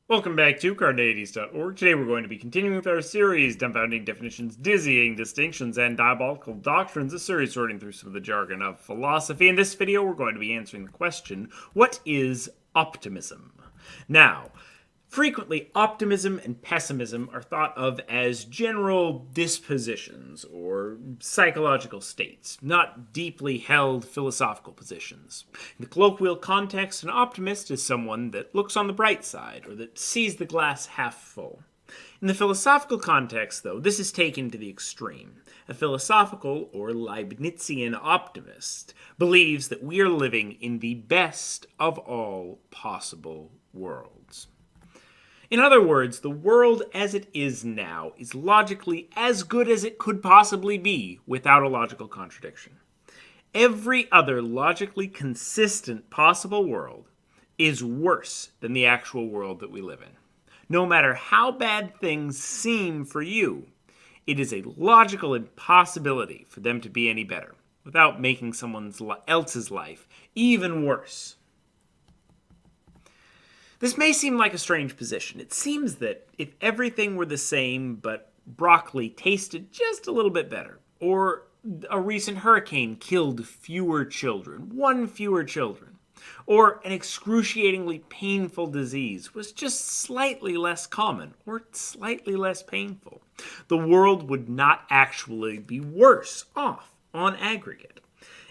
Welcome back to Carneades.org. Today we're going to be continuing with our series, Dumbfounding Definitions, Dizzying Distinctions, and Diabolical Doctrines, a series sorting through some of the jargon of philosophy. In this video, we're going to be answering the question, what is optimism? Now, frequently, optimism and pessimism are thought of as general dispositions or psychological states, not deeply held philosophical positions. In the colloquial context, an optimist is someone that looks on the bright side or that sees the glass half full. In the philosophical context, though, this is taken to the extreme. A philosophical or Leibnizian optimist believes that we are living in the best of all possible worlds. In other words, the world as it is now is logically as good as it could possibly be without a logical contradiction. Every other logically consistent possible world is worse than the actual world that we live in. No matter how bad things seem for you, it is a logical impossibility for them to be any better without making someone else's life even worse. This may seem like a strange position. It seems that if everything were the same, but broccoli tasted just a little bit better, or a recent hurricane killed fewer children, one fewer children, or an excruciatingly painful disease was just slightly less common or slightly less painful, the world would not actually be worse off on aggregate.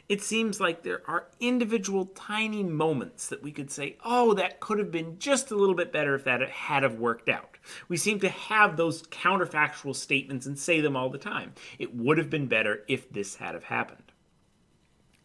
It seems like there are individual tiny moments that we could say, oh, that could have been just a little bit better if that had have worked out. We seem to have those counterfactual statements and say them all the time. It would have been better if this had have happened.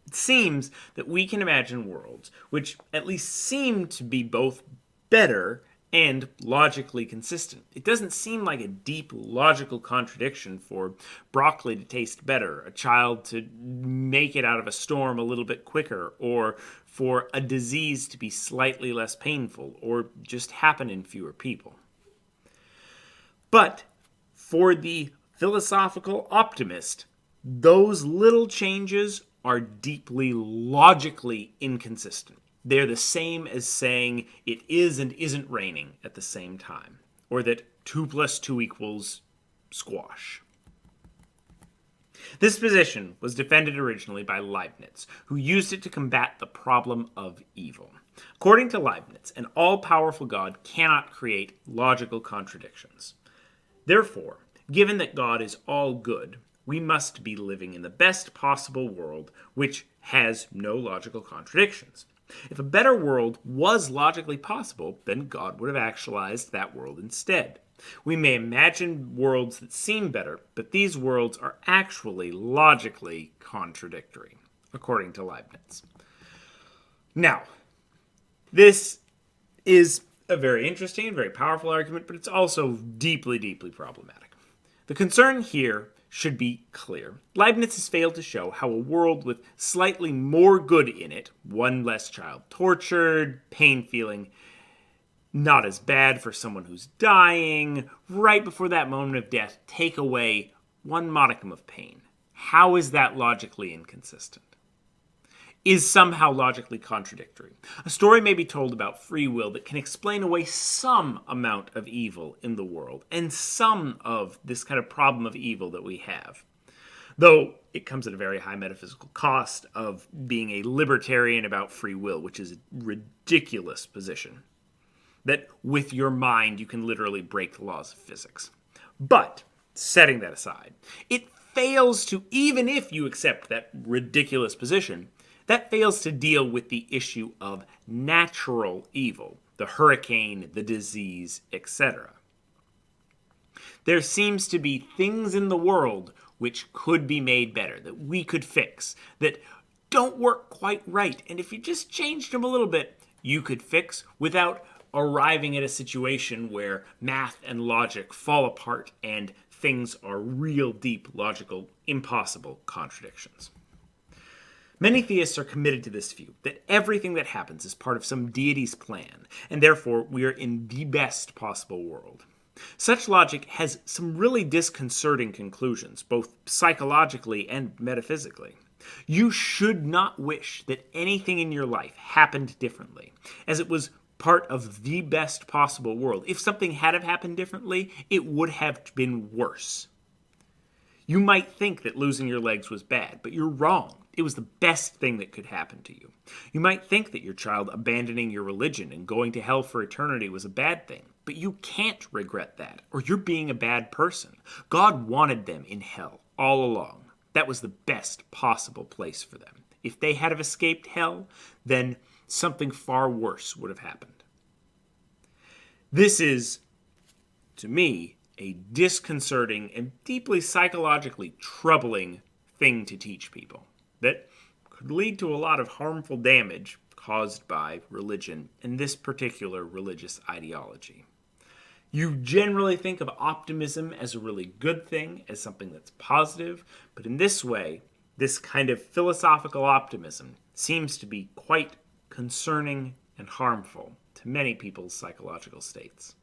It seems that we can imagine worlds which at least seem to be both better and logically consistent. It doesn't seem like a deep logical contradiction for broccoli to taste better, a child to make it out of a storm a little bit quicker, or for a disease to be slightly less painful, or just happen in fewer people. But for the philosophical optimist, those little changes are deeply logically inconsistent. They're the same as saying it is and isn't raining at the same time, or that 2 plus 2 equals squash. This position was defended originally by Leibniz, who used it to combat the problem of evil. According to Leibniz, an all-powerful God cannot create logical contradictions. Therefore, given that God is all good, we must be living in the best possible world which has no logical contradictions. If a better world was logically possible, then God would have actualized that world instead. We may imagine worlds that seem better, but these worlds are actually logically contradictory, according to Leibniz. Now, this is a very interesting and very powerful argument, but it's also deeply, deeply problematic. The concern here should be clear. Leibniz has failed to show how a world with slightly more good in it, one less child tortured, pain feeling not as bad for someone who's dying, right before that moment of death, take away one modicum of pain. How is that logically inconsistent? Is somehow logically contradictory. A story may be told about free will that can explain away some amount of evil in the world and some of this kind of problem of evil that we have. Though it comes at a very high metaphysical cost of being a libertarian about free will, which is a ridiculous position. That with your mind you can literally break the laws of physics. But, setting that aside, it fails to, even if you accept that ridiculous position, that fails to deal with the issue of natural evil, the hurricane, the disease, etc. There seems to be things in the world which could be made better, that we could fix, that don't work quite right, and if you just changed them a little bit, you could fix without arriving at a situation where math and logic fall apart and things are real deep, logical, impossible contradictions. Many theists are committed to this view, that everything that happens is part of some deity's plan, and therefore we are in the best possible world. Such logic has some really disconcerting conclusions, both psychologically and metaphysically. You should not wish that anything in your life happened differently, as it was part of the best possible world. If something had have happened differently, it would have been worse. You might think that losing your legs was bad, but you're wrong. It was the best thing that could happen to you. You might think that your child abandoning your religion and going to hell for eternity was a bad thing, but you can't regret that, or you're being a bad person. God wanted them in hell all along. That was the best possible place for them. If they had have escaped hell, then something far worse would have happened. This is, to me, a disconcerting and deeply psychologically troubling thing to teach people that could lead to a lot of harmful damage caused by religion and this particular religious ideology. You generally think of optimism as a really good thing, as something that's positive, but in this way, this kind of philosophical optimism seems to be quite concerning and harmful to many people's psychological states.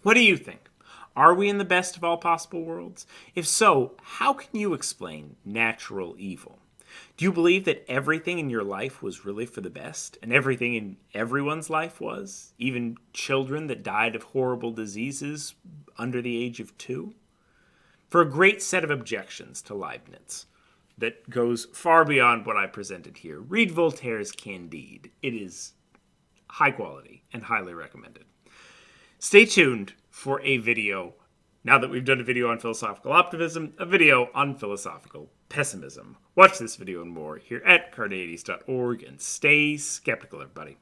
What do you think? Are we in the best of all possible worlds? If so, how can you explain natural evil? Do you believe that everything in your life was really for the best, and everything in everyone's life was? Even children that died of horrible diseases under the age of 2? For a great set of objections to Leibniz that goes far beyond what I presented here, read Voltaire's Candide. It is high quality and highly recommended. Stay tuned for a video, now that we've done a video on philosophical optimism, a video on philosophical pessimism. Watch this video and more here at Carneades.org, and stay skeptical, everybody.